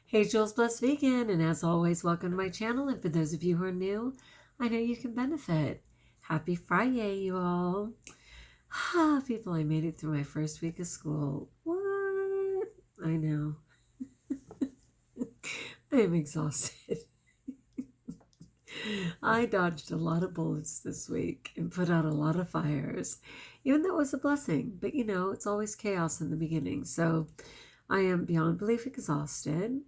Hey, Jules Blessed Vegan, and as always, welcome to my channel. And for those of you who are new, I know you can benefit. Happy Friday, you all. Ah, people, I made it through my first week of school. What? I know. I am exhausted. I dodged a lot of bullets this week and put out a lot of fires, even though it was a blessing. But it's always chaos in the beginning. So I am beyond belief exhausted.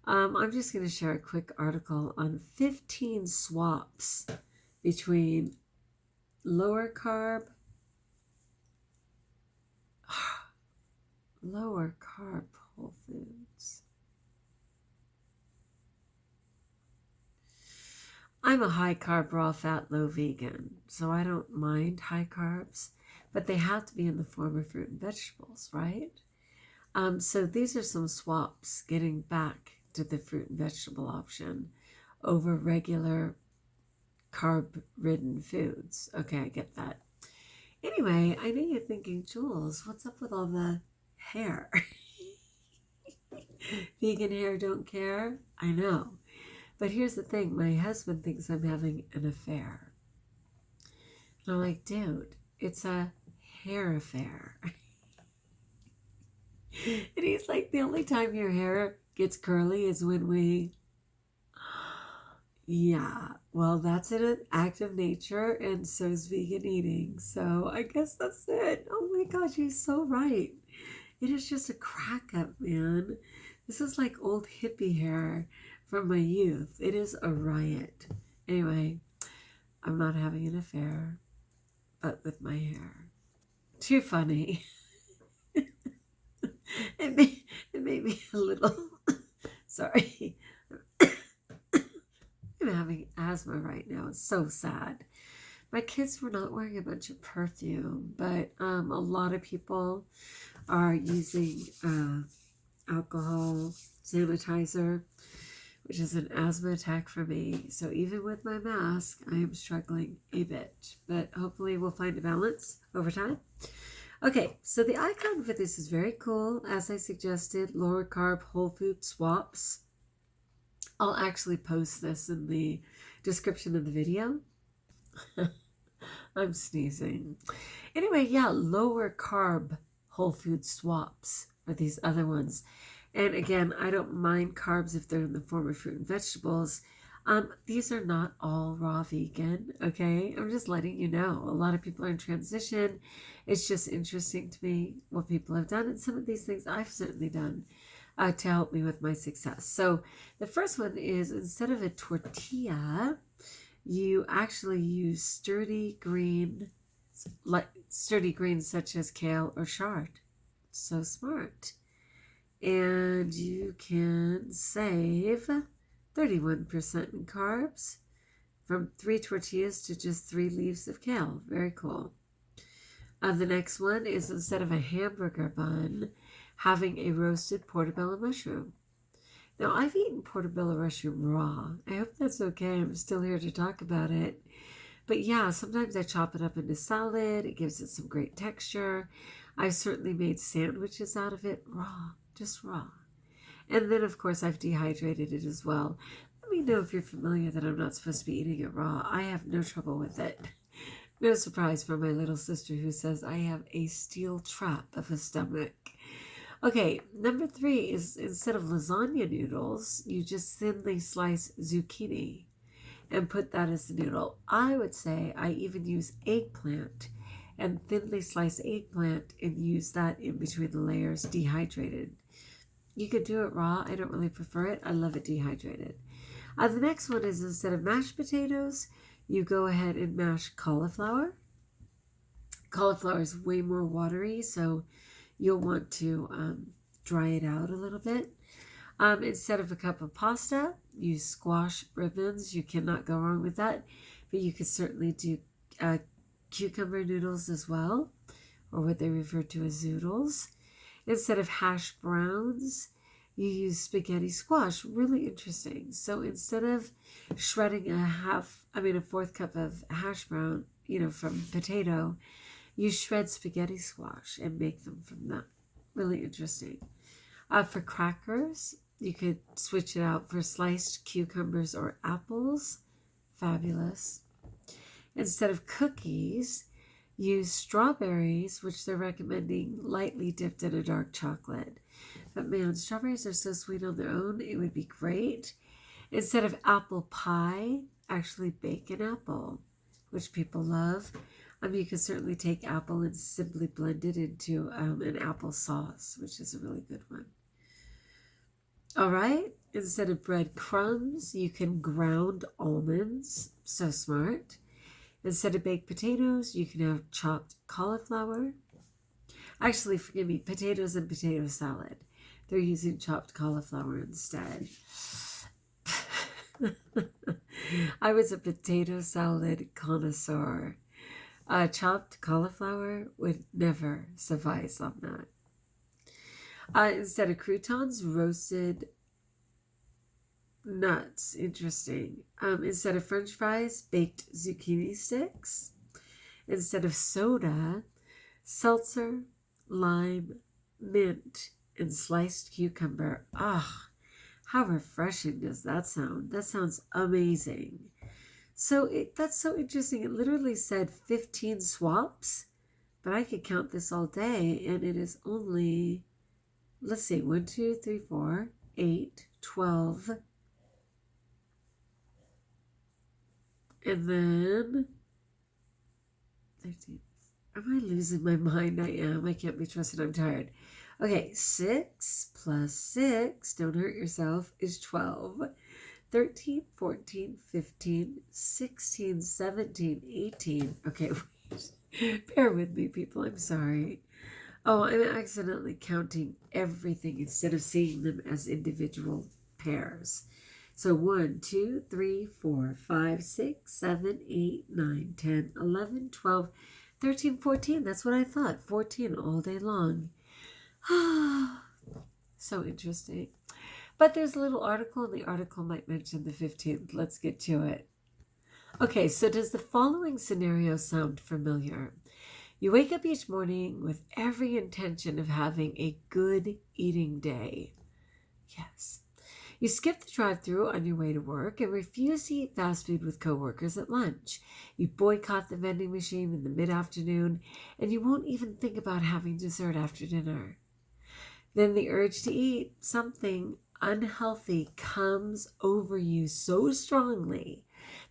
I'm just going to share a quick article on 15 swaps between lower carb whole foods. I'm a high carb, raw fat, low vegan, so I don't mind high carbs, but they have to be in the form of fruit and vegetables, right? So these are some swaps getting back to the fruit and vegetable option over regular carb-ridden foods. Okay, I get that. Anyway, I know you're thinking, Jules, what's up with all the hair? Vegan hair don't care? I know. But here's the thing. My husband thinks I'm having an affair. And I'm like, dude, it's a hair affair. And he's like, the only time your hair gets curly is when we... Yeah, well, that's an act of nature, and so is vegan eating. So I guess that's it. Oh my gosh, you're so right. It is just a crack up, man. This is like old hippie hair from my youth. It is a riot. Anyway, I'm not having an affair, but with my hair. Too funny. It made me a little... Sorry. I'm having asthma right now. It's so sad. My kids were not wearing a bunch of perfume, but a lot of people are using alcohol sanitizer, which is an asthma attack for me. So even with my mask, I am struggling a bit, but hopefully we'll find a balance over time. Okay, so the icon for this is very cool. As I suggested, lower carb whole food swaps. I'll actually post this in the description of the video. I'm sneezing. Anyway, yeah, lower carb whole food swaps for these other ones. And again, I don't mind carbs if they're in the form of fruit and vegetables. These are not all raw vegan, okay? I'm just letting you know. A lot of people are in transition. It's just interesting to me what people have done. And some of these things I've certainly done to help me with my success. So the first one is, instead of a tortilla, you actually use sturdy greens such as kale or chard. So smart. And you can save 31% in carbs from 3 tortillas to just 3 leaves of kale. Very cool. The next one is, instead of a hamburger bun, having a roasted portobello mushroom. Now, I've eaten portobello mushroom raw. I hope that's okay. I'm still here to talk about it. But yeah, sometimes I chop it up into salad. It gives it some great texture. I've certainly made sandwiches out of it raw, just raw. And then, of course, I've dehydrated it as well. Let me know if you're familiar that I'm not supposed to be eating it raw. I have no trouble with it. No surprise for my little sister who says I have a steel trap of a stomach. Okay, number 3 is, instead of lasagna noodles, you just thinly slice zucchini and put that as the noodle. I would say I even use eggplant and thinly slice eggplant and use that in between the layers dehydrated. You could do it raw. I don't really prefer it. I love it dehydrated. The next one is, instead of mashed potatoes, you go ahead and mash cauliflower. Cauliflower is way more watery, so you'll want to dry it out a little bit. Instead of a cup of pasta, use squash ribbons. You cannot go wrong with that. But you could certainly do cucumber noodles as well, or what they refer to as zoodles. Instead of hash browns, you use spaghetti squash. Really interesting. So instead of shredding a 1/4 cup of hash brown, from potato, you shred spaghetti squash and make them from that. Really interesting. For crackers, You could switch it out for sliced cucumbers or apples. Fabulous. Instead of cookies, use strawberries, which they're recommending lightly dipped in a dark chocolate. But man, strawberries are so sweet on their own, it would be great. Instead of apple pie, actually bake an apple, which people love. You can certainly take apple and simply blend it into an apple sauce, which is a really good one. All right, instead of bread crumbs, you can ground almonds. So smart. Instead of baked potatoes, you can have chopped cauliflower. Actually, forgive me, potatoes and potato salad. They're using chopped cauliflower instead. I was a potato salad connoisseur. Chopped cauliflower would never suffice on that. Instead of croutons, roasted nuts. Interesting. Instead of French fries, baked zucchini sticks. Instead of soda, seltzer, lime, mint, and sliced cucumber. Ah, how refreshing does that sound? That sounds amazing. So that's so interesting. It literally said 15 swaps, but I could count this all day, and it is only, let's see, 1, 2, 3, 4, 8, 12, and then 13. Am I losing my mind? I am. I can't be trusted. I'm tired. Okay, 6 plus 6, don't hurt yourself, is 12. 13, 14, 15, 16, 17, 18. Okay, wait. Bear with me, people. I'm sorry. Oh, I'm accidentally counting everything instead of seeing them as individual pairs. So 1, 2, 3, 4, 5, 6, 7, 8, 9, 10, 11, 12, 13, 14. That's what I thought. 14 all day long. So interesting. But there's a little article, and the article might mention the 15th. Let's get to it. Okay, so does the following scenario sound familiar? You wake up each morning with every intention of having a good eating day. Yes. You skip the drive-thru on your way to work and refuse to eat fast food with coworkers at lunch. You boycott the vending machine in the mid-afternoon, and you won't even think about having dessert after dinner. Then the urge to eat something unhealthy comes over you so strongly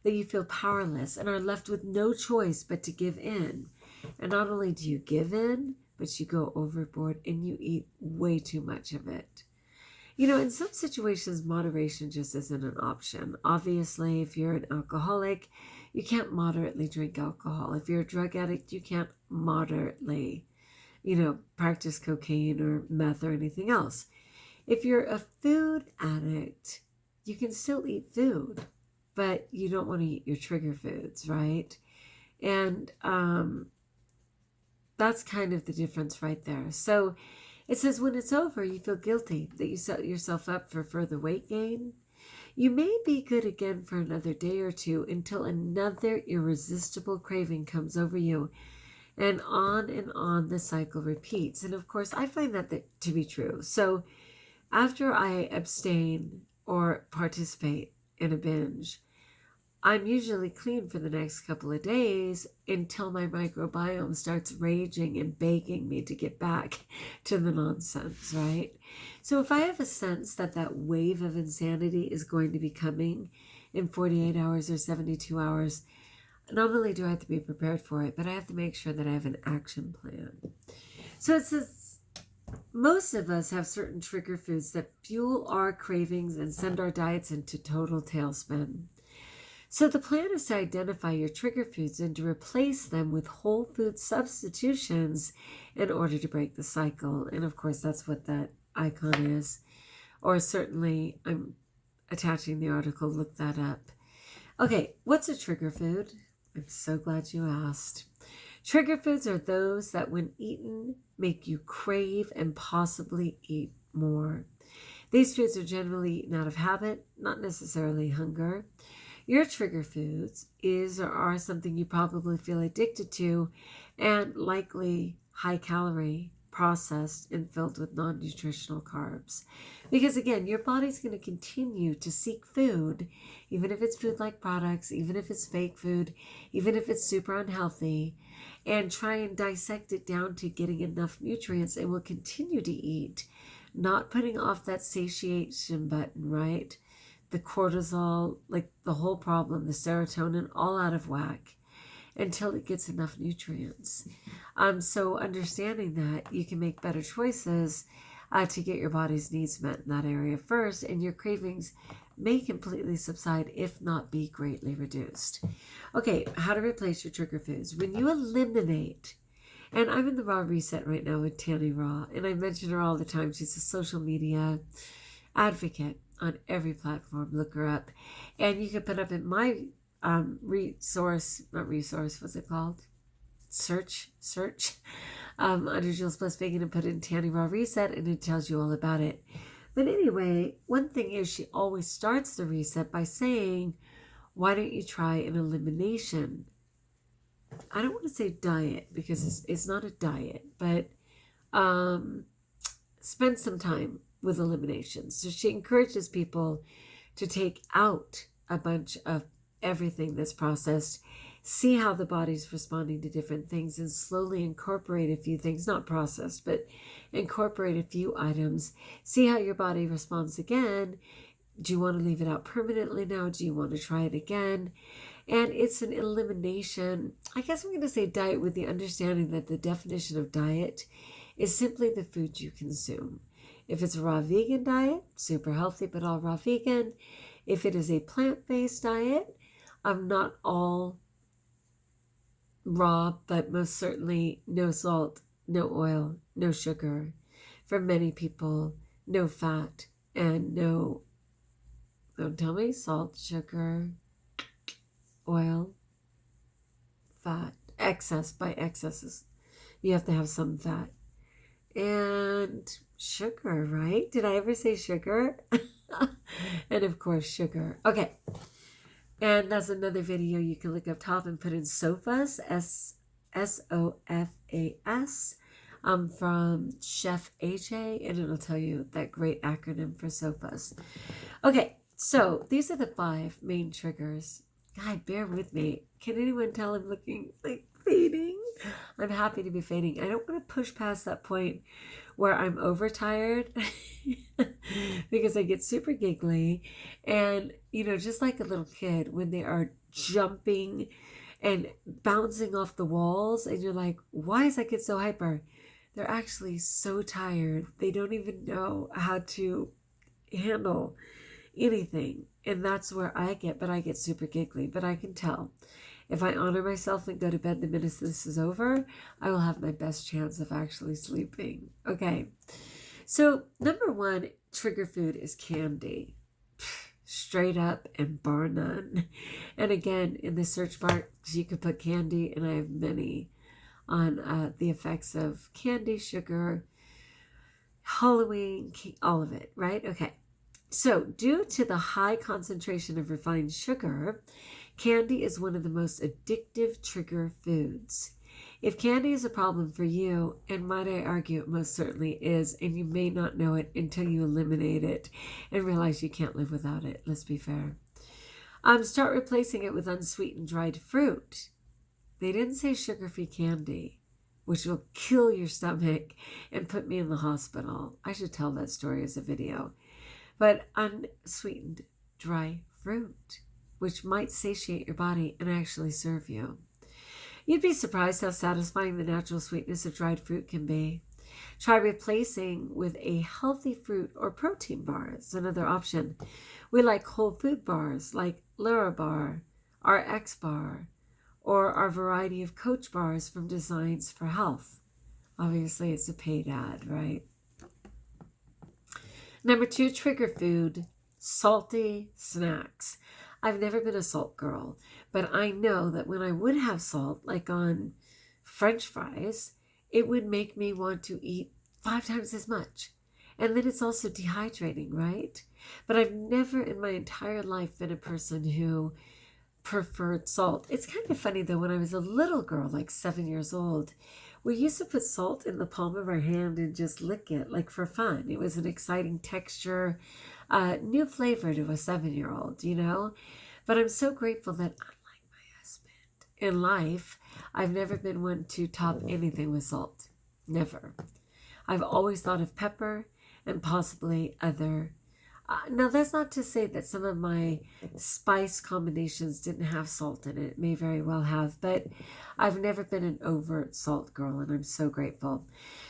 that you feel powerless and are left with no choice but to give in. And not only do you give in, but you go overboard and you eat way too much of it. You know, in some situations, moderation just isn't an option. Obviously, if you're an alcoholic, you can't moderately drink alcohol. If you're a drug addict, you can't moderately, practice cocaine or meth or anything else. If you're a food addict, you can still eat food, but you don't want to eat your trigger foods, right? And that's kind of the difference right there. So it says when it's over, you feel guilty that you set yourself up for further weight gain. You may be good again for another day or two until another irresistible craving comes over you. And on the cycle repeats. And of course, I find that to be true. So after I abstain or participate in a binge, I'm usually clean for the next couple of days until my microbiome starts raging and begging me to get back to the nonsense, right? So if I have a sense that that wave of insanity is going to be coming in 48 hours or 72 hours, not only do I have to be prepared for it, but I have to make sure that I have an action plan. So it says, most of us have certain trigger foods that fuel our cravings and send our diets into total tailspin. So the plan is to identify your trigger foods and to replace them with whole food substitutions in order to break the cycle. And of course, that's what that icon is. Or certainly, I'm attaching the article, look that up. Okay, what's a trigger food? I'm so glad you asked. Trigger foods are those that when eaten make you crave and possibly eat more. These foods are generally eaten out of habit, not necessarily hunger. Your trigger foods is or are something you probably feel addicted to and likely high calorie, processed and filled with non-nutritional carbs. Because again, your body's going to continue to seek food, even if it's food-like products, even if it's fake food, even if it's super unhealthy, and try and dissect it down to getting enough nutrients, and will continue to eat, not putting off that satiation button, right? The cortisol, like the whole problem, the serotonin, all out of whack until it gets enough nutrients. So understanding that, you can make better choices to get your body's needs met in that area first, and your cravings may completely subside, if not be greatly reduced. Okay, how to replace your trigger foods. When you eliminate, and I'm in the Raw Reset right now with Tanny Raw, and I mention her all the time. She's a social media advocate on every platform. Look her up. And you can put up in my what's it called? Search under Jules Blessed Vegan, and put in Tanny Raw Reset, and it tells you all about it. But anyway, one thing is, she always starts the reset by saying, why don't you try an elimination? I don't want to say diet, because it's not a diet, but spend some time with eliminations. So she encourages people to take out a bunch of everything that's processed, see how the body's responding to different things, and slowly incorporate a few things, not processed, but incorporate a few items, see how your body responds again. Do you want to leave it out permanently now? Do you want to try it again? And it's an elimination. I guess I'm going to say diet, with the understanding that the definition of diet is simply the food you consume. If it's a raw vegan diet, super healthy, but all raw vegan. If it is a plant-based diet, not all raw, but most certainly no salt, no oil, no sugar. For many people, no fat, and no, don't tell me, salt, sugar, oil, fat, excess. By excesses, you have to have some fat. And sugar, right? Did I ever say sugar? And of course, sugar. Okay. And that's another video you can look up top and put in SOFAS, SOFAS, from Chef AJ, and it'll tell you that great acronym for SOFAS. Okay, so these are the 5 main triggers. God, bear with me. Can anyone tell I'm looking like fading? I'm happy to be fading. I don't want to push past that point where I'm overtired because I get super giggly. And, you know, just like a little kid when they are jumping and bouncing off the walls, and you're like, why is that kid so hyper? They're actually so tired. They don't even know how to handle anything. And that's where I get super giggly. But I can tell, if I honor myself and go to bed the minute this is over, I will have my best chance of actually sleeping. Okay. So number 1 trigger food is candy. Straight up and bar none. And again, in the search bar, you could put candy, and I have many on the effects of candy, sugar, Halloween, all of it, right? Okay. So due to the high concentration of refined sugar, candy is one of the most addictive trigger foods. If candy is a problem for you, and might I argue it most certainly is, and you may not know it until you eliminate it and realize you can't live without it, let's be fair. Start replacing it with unsweetened dried fruit. They didn't say sugar-free candy, which will kill your stomach and put me in the hospital. I should tell that story as a video. But unsweetened dry fruit, which might satiate your body and actually serve you. You'd be surprised how satisfying the natural sweetness of dried fruit can be. Try replacing with a healthy fruit or protein bar. It's another option. We like whole food bars like Larabar, our X bar, or our variety of Coach bars from Designs for Health. Obviously, it's a paid ad, right? Number 2, trigger food, salty snacks. I've never been a salt girl, but I know that when I would have salt, like on French fries, it would make me want to eat 5 times as much. And then it's also dehydrating, right? But I've never in my entire life been a person who preferred salt. It's kind of funny though, when I was a little girl, like 7 years old, We used to put salt in the palm of our hand and just lick it, like for fun. It was an exciting texture, new flavor to a 7-year-old, you know? But I'm so grateful that, unlike my husband, in life, I've never been one to top anything with salt. Never. I've always thought of pepper and possibly other. Now, that's not to say that some of my spice combinations didn't have salt in it. It may very well have, but I've never been an overt salt girl, and I'm so grateful.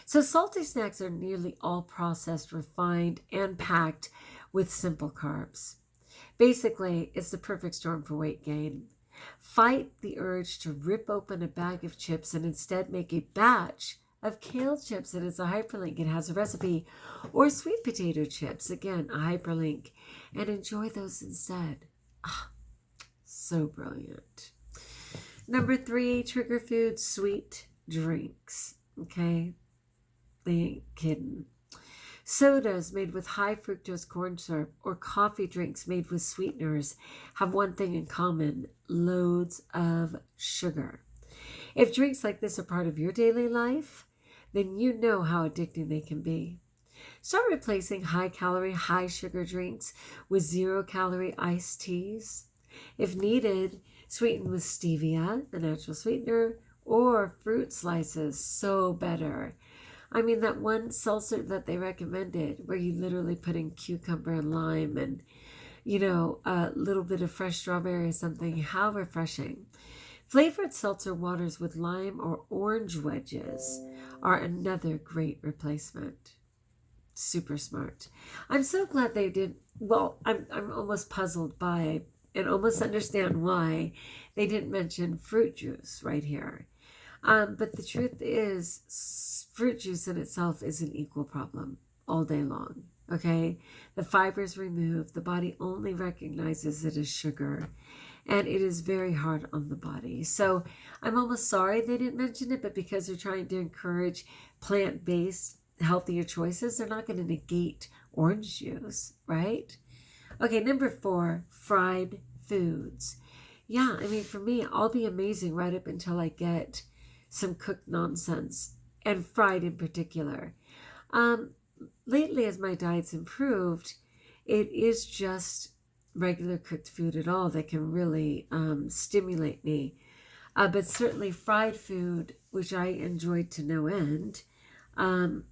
So salty snacks are nearly all processed, refined, and packed with simple carbs. Basically, it's the perfect storm for weight gain. Fight the urge to rip open a bag of chips and instead make a batch of kale chips, and it's a hyperlink. It has a recipe. Or sweet potato chips, again, a hyperlink. And enjoy those instead. Ah, so brilliant. Number 3, trigger food, sweet drinks. Okay? They ain't kidding. Sodas made with high fructose corn syrup or coffee drinks made with sweeteners have one thing in common: loads of sugar. If drinks like this are part of your daily life, then you know how addicting they can be. Start replacing high-calorie, high-sugar drinks with zero-calorie iced teas. If needed, sweeten with stevia, the natural sweetener, or fruit slices, so better. I mean, that one seltzer that they recommended where you literally put in cucumber and lime and, a little bit of fresh strawberry or something, how refreshing. Flavored seltzer waters with lime or orange wedges are another great replacement. Super smart. I'm so glad they did. Well, I'm almost puzzled by and almost understand why they didn't mention fruit juice right here. But the truth is, fruit juice in itself is an equal problem all day long. Okay? The fiber is removed. The body only recognizes it as sugar. And it is very hard on the body. So I'm almost sorry they didn't mention it, but because they're trying to encourage plant-based, healthier choices, they're not going to negate orange juice, right? Okay, number 4, fried foods. Yeah, I mean, for me, I'll be amazing right up until I get some cooked nonsense, and fried in particular. Lately, as my diet's improved, it is just regular cooked food at all that can really stimulate me. But certainly fried food, which I enjoyed to no end,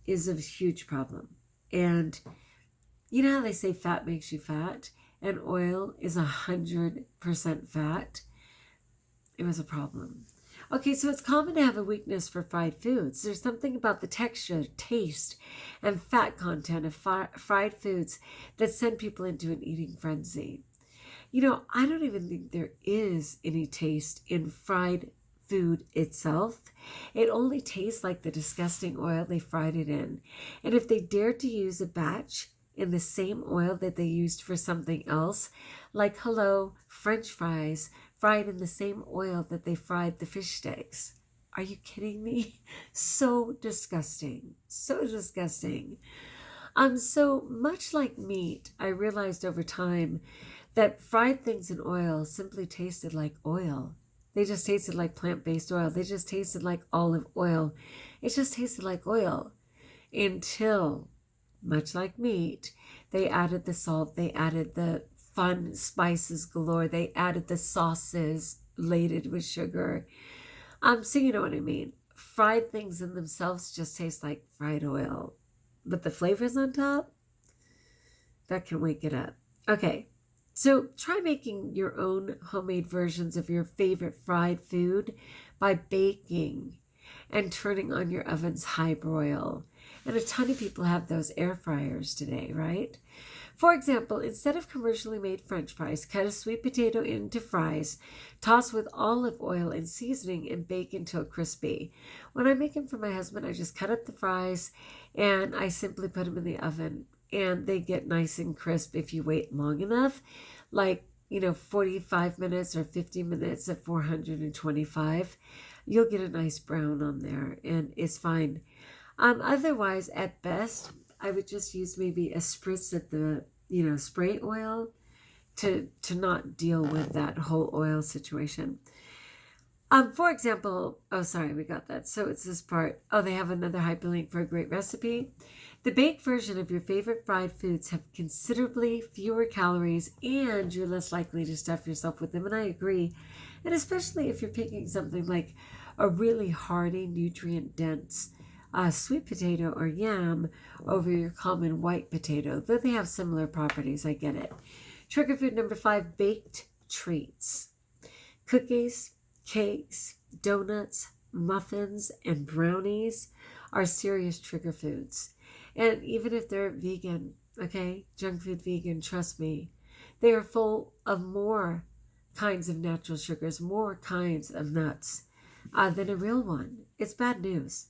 is a huge problem. And you know how they say fat makes you fat, and oil is 100% fat? It was a problem. Okay, so it's common to have a weakness for fried foods. There's something about the texture, taste, and fat content of fried foods that send people into an eating frenzy. I don't even think there is any taste in fried food itself. It only tastes like the disgusting oil they fried it in. And if they dared to use a batch in the same oil that they used for something else, like French fries, fried in the same oil that they fried the fish sticks. Are you kidding me? So disgusting. So disgusting. So much like meat, I realized over time that fried things in oil simply tasted like oil. They just tasted like plant-based oil. They just tasted like olive oil. It just tasted like oil until, much like meat, they added the salt, they added the fun spices galore. They added the sauces laden with sugar. So you know what I mean. Fried things in themselves just taste like fried oil. But the flavors on top, that can wake it up. Okay, so try making your own homemade versions of your favorite fried food by baking and turning on your oven's high broil. And a ton of people have those air fryers today, right? For example, instead of commercially made French fries, cut a sweet potato into fries, toss with olive oil and seasoning, and bake until crispy. When I make them for my husband, I just cut up the fries and I simply put them in the oven, and they get nice and crisp if you wait long enough, like 45 minutes or 50 minutes at 425. You'll get a nice brown on there, and it's fine. Otherwise, at best, I would just use maybe a spritz of the, spray oil to not deal with that whole oil situation. For example, oh, sorry, we got that. So it's this part. Oh, they have another hyperlink for a great recipe. The baked version of your favorite fried foods have considerably fewer calories and you're less likely to stuff yourself with them. And I agree. And especially if you're picking something like a really hearty, nutrient-dense sweet potato or yam over your common white potato. Though they have similar properties, I get it. Trigger food number 5, baked treats. Cookies, cakes, donuts, muffins, and brownies are serious trigger foods. And even if they're vegan, okay, junk food vegan, trust me, they are full of more kinds of natural sugars, more kinds of nuts than a real one. It's bad news.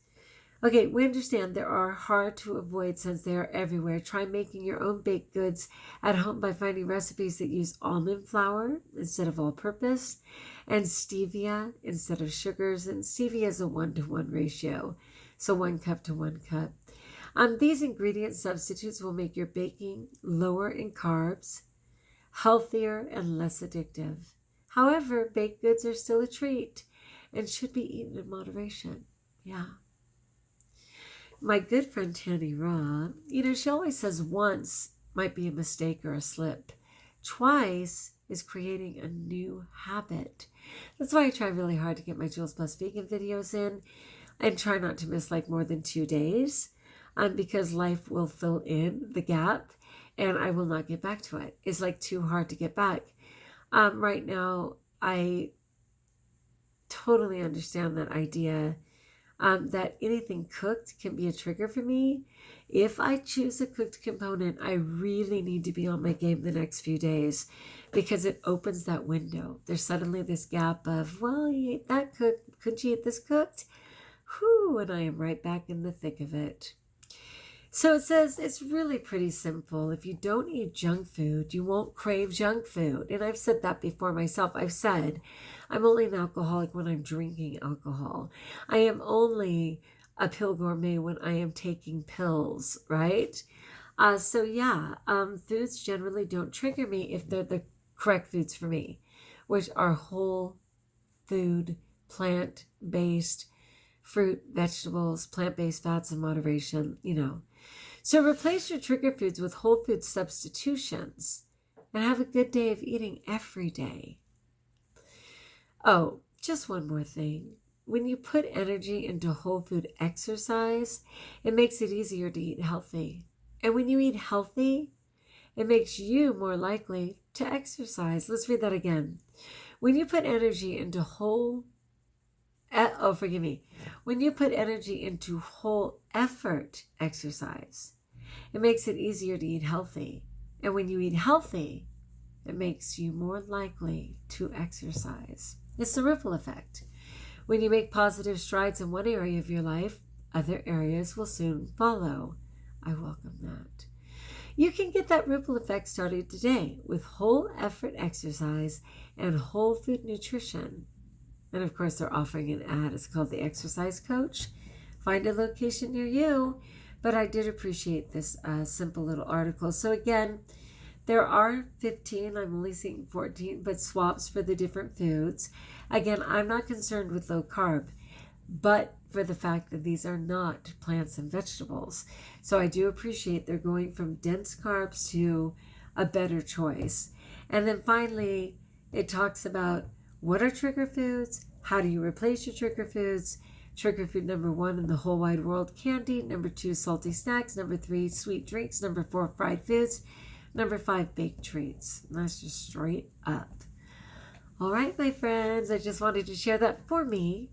Okay, we understand they are hard to avoid since they are everywhere. Try making your own baked goods at home by finding recipes that use almond flour instead of all-purpose and stevia instead of sugars. And stevia is a 1-to-1 ratio, so 1 cup to 1 cup. These ingredient substitutes will make your baking lower in carbs, healthier, and less addictive. However, baked goods are still a treat and should be eaten in moderation. Yeah. My good friend Tanny Raw, she always says once might be a mistake or a slip. Twice is creating a new habit. That's why I try really hard to get my Jules Blessed Vegan videos in and try not to miss like more than 2 days because life will fill in the gap and I will not get back to it. It's like too hard to get back. Right now, I totally understand that idea that anything cooked can be a trigger for me. If I choose a cooked component, I really need to be on my game the next few days because it opens that window. There's suddenly this gap of, well, you ate that cooked. Could you eat this cooked? Whew, and I am right back in the thick of it. So it says it's really pretty simple. If you don't eat junk food, you won't crave junk food. And I've said that before myself. I've said I'm only an alcoholic when I'm drinking alcohol. I am only a pill gourmet when I am taking pills, right? So yeah, foods generally don't trigger me if they're the correct foods for me, which are whole food, plant-based, fruit, vegetables, plant-based fats in moderation, So replace your trigger foods with whole food substitutions and have a good day of eating every day. Oh, just one more thing. When you put energy into whole food exercise, it makes it easier to eat healthy. And when you eat healthy, it makes you more likely to exercise. Let's read that again. When you put energy into When you put energy into whole effort exercise, it makes it easier to eat healthy. And when you eat healthy, it makes you more likely to exercise. It's the ripple effect. When you make positive strides in one area of your life, other areas will soon follow. I welcome that. You can get that ripple effect started today with whole effort exercise and whole food nutrition. And of course, they're offering an ad. It's called The Exercise Coach. Find a location near you. But I did appreciate this simple little article. So again, there are 15, I'm only seeing 14, but swaps for the different foods. Again, I'm not concerned with low carb, but for the fact that these are not plants and vegetables. So I do appreciate they're going from dense carbs to a better choice. And then finally, it talks about what are trigger foods? How do you replace your trigger foods? Trigger food number 1 in the whole wide world, candy. Number 2, salty snacks. Number 3, sweet drinks. Number 4, fried foods. Number 5, baked treats. And that's just straight up. All right, my friends, I just wanted to share that for me.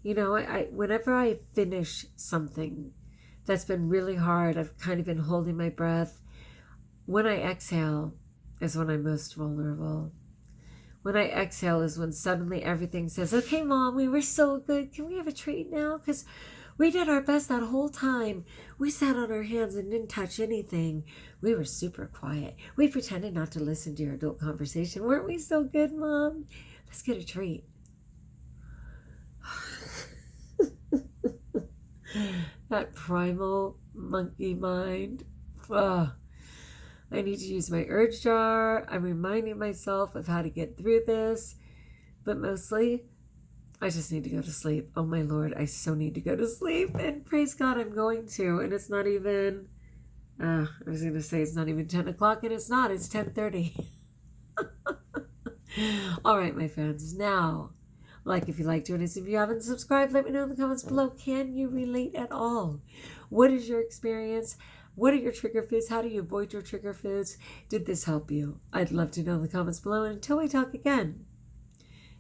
Whenever I finish something that's been really hard, I've kind of been holding my breath. When I exhale is when I'm most vulnerable. When I exhale is when suddenly everything says, okay, Mom, we were so good. Can we have a treat now? Because we did our best that whole time. We sat on our hands and didn't touch anything. We were super quiet. We pretended not to listen to your adult conversation. Weren't we so good, Mom? Let's get a treat. That primal monkey mind. I need to use my urge jar. I'm reminding myself of how to get through this. But mostly, I just need to go to sleep. Oh my Lord, I so need to go to sleep. And praise God, I'm going to. And it's not even, I was going to say it's not even 10 o'clock, and it's not. It's 10:30. All right, my friends. Now, if you like doing this, if you haven't subscribed, let me know in the comments below. Can you relate at all? What is your experience? What are your trigger foods? How do you avoid your trigger foods? Did this help you? I'd love to know in the comments below. And until we talk again,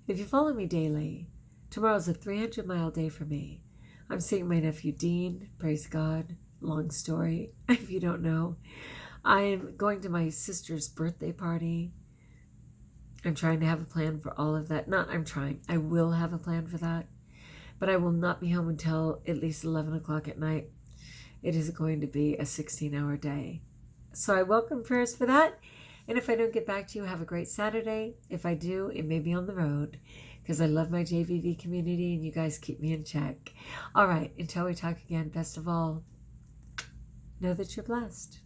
if you follow me daily, tomorrow's a 300-mile day for me. I'm seeing my nephew Dean. Praise God. Long story, if you don't know. I'm going to my sister's birthday party. I'm trying to have a plan for all of that. I will have a plan for that. But I will not be home until at least 11 o'clock at night. It is going to be a 16-hour day. So I welcome prayers for that. And if I don't get back to you, have a great Saturday. If I do, it may be on the road, because I love my JVV community and you guys keep me in check. All right, until we talk again, best of all, know that you're blessed.